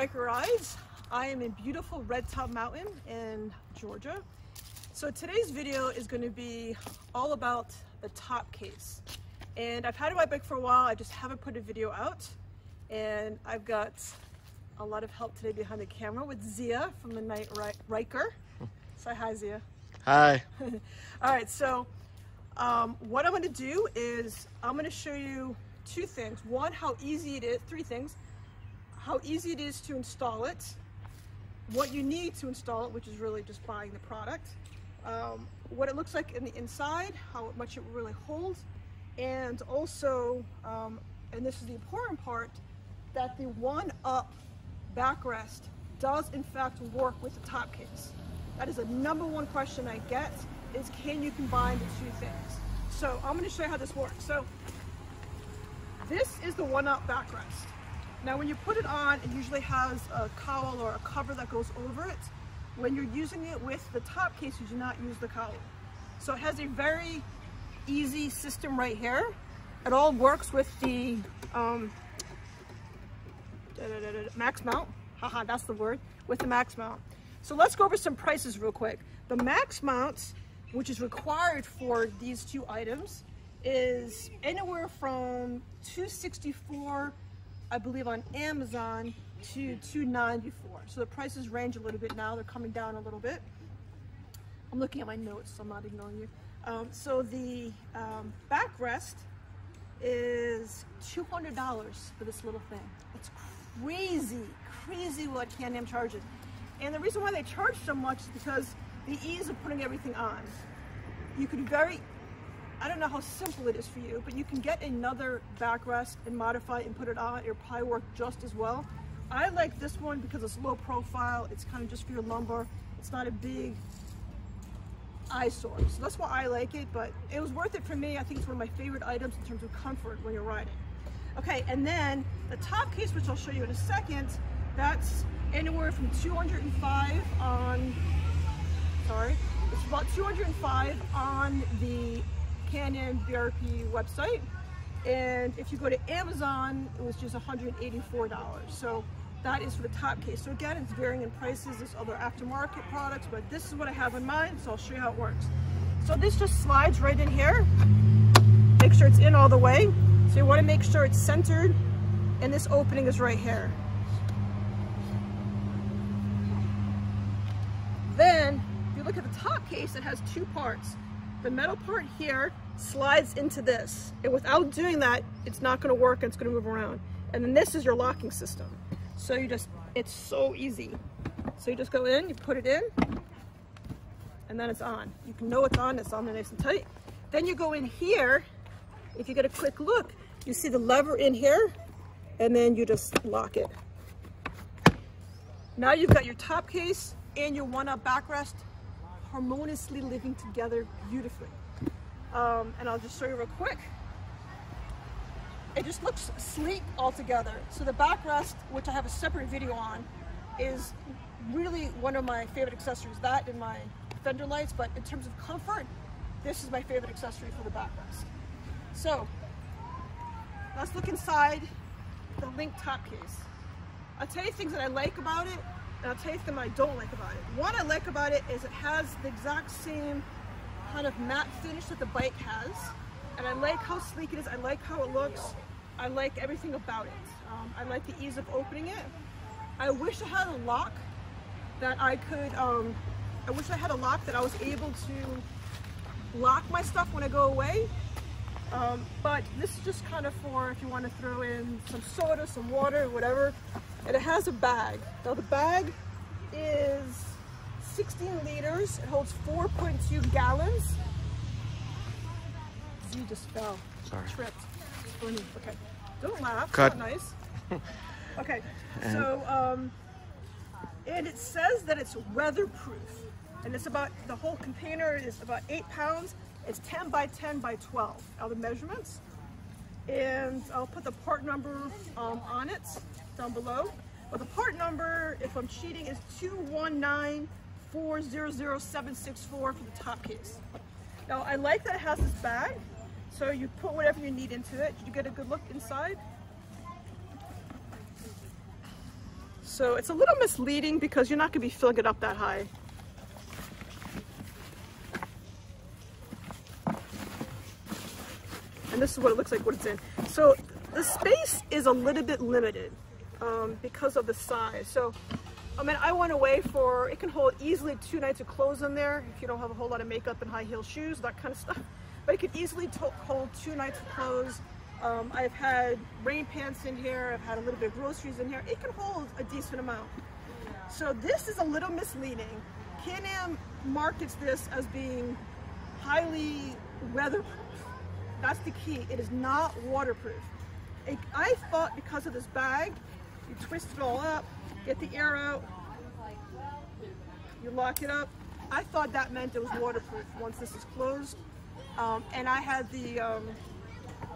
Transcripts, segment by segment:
Ryker Rides. I am in beautiful Red Top Mountain in Georgia. So today's video is going to be all about the top case. And I've had it on my bike for a while, I just haven't put a video out. And I've got a lot of help today behind the camera with Zia from the Night Ryker. Say hi, Zia. Hi. All right, so what I'm going to do is I'm going to show you two things. One, how easy it is, three things. How easy it is to install it, what you need to install it, which is really just buying the product, what it looks like in the inside, how much it really holds, and also, and this is the important part, that the one-up backrest does in fact work with the top case. That is the #1 question I get, is can you combine the two things? So I'm going to show you how this works. So this is the one-up backrest. Now when you put it on, it usually has a cowl or a cover that goes over it. When you're using it with the top case, you do not use the cowl. So it has a very easy system right here. It all works with the max mount. Haha, that's the word, with the max mount. So let's go over some prices real quick. The max mount, which is required for these two items, is anywhere from $264, I believe, on Amazon to $294. So the prices range a little bit now. They're coming down a little bit. I'm looking at my notes, so I'm not ignoring you. So the backrest is $200 for this little thing. It's crazy what Can-Am charges. And the reason why they charge so much is because the ease of putting everything on. You could I don't know how simple it is for you, but you can get another backrest and modify it and put it on. It'll probably work just as well. I like this one because it's low profile. It's kind of just for your lumbar. It's not a big eyesore. So that's why I like it, but it was worth it for me. I think it's one of my favorite items in terms of comfort when you're riding. Okay, and then the top case, which I'll show you in a second, that's anywhere from $205 on, it's about $205 on the Can-Am BRP website, and if you go to Amazon, it was just $184. So that is for the top case. So again, it's varying in prices. There's other aftermarket products, but this is what I have in mind, so I'll show you how it works. So this just slides right in here. Make sure it's in all the way. So you want to make sure it's centered, and this opening is right here. Then, if you look at the top case, it has two parts. The metal part here slides into this, and without doing that, it's not going to work and it's going to move around. And then this is your locking system. So it's so easy. So you just go in, you put it in, and then it's on. You can know it's on there nice and tight. Then you go in here, if you get a quick look, you see the lever in here, and then you just lock it. Now you've got your top case and your one-up backrest harmoniously living together beautifully. And I'll just show you real quick. It just looks sleek all together. So the backrest, which I have a separate video on, is really one of my favorite accessories. That and my fender lights, but in terms of comfort, this is my favorite accessory for the backrest. So let's look inside the Linq top case. I'll tell you things that I like about it, and I'll tell you things I don't like about it. What I like about it is it has the exact same kind of matte finish that the bike has, and I like how sleek it is. I like how it looks. I like everything about it. I like the ease of opening it. I wish I had a lock that I could, I wish I had a lock that I was able to lock my stuff when I go away. But this is just kind of for if you want to throw in some soda, some water, whatever. And it has a bag. Now the bag is 16 liters. It holds 4.2 gallons. Z just fell. Sorry. Tripped. It's funny. Okay. Don't laugh. Cut. It's not nice. Okay. So, and it says that it's weatherproof. And it's about, the whole container is about 8 pounds. It's 10 by 10 by 12 are the measurements. And I'll put the part number on it down below. But the part number, if I'm cheating, is 219400764 for the top case. Now I like that it has this bag, so you put whatever you need into it. Did you get a good look inside? So it's a little misleading because you're not going to be filling it up that high. And this is what it looks like when it's in. So the space is a little bit limited because of the size. So I mean, I went away for, it can hold easily 2 nights of clothes in there if you don't have a whole lot of makeup and high heel shoes, that kind of stuff. But it could easily hold 2 nights of clothes. I've had rain pants in here, I've had a little bit of groceries in here. It can hold a decent amount. So this is a little misleading. Can-Am markets this as being highly weatherproof. That's the key. It is not waterproof. I thought because of this bag, you twist it all up, get the air out, you lock it up. I thought that meant it was waterproof once this is closed. And I had the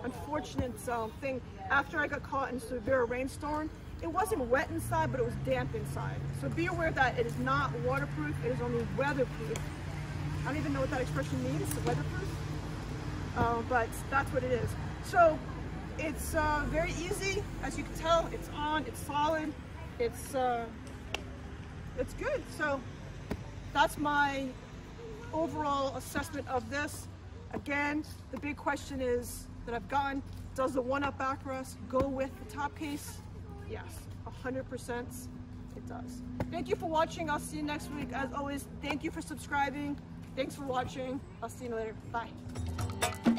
unfortunate thing, after I got caught in a severe rainstorm, it wasn't wet inside, but it was damp inside. So be aware that it is not waterproof, it is only weatherproof. I don't even know what that expression means, weatherproof, but that's what it is. So it's very easy, as you can tell, it's on, it's solid, it's good. So that's my overall assessment of this. Again, the big question is that I've gotten, does the one-up backrest go with the top case? Yes, 100% it does. Thank you for watching. I'll see you next week. As always, thank you for subscribing. Thanks for watching. I'll see you later. Bye.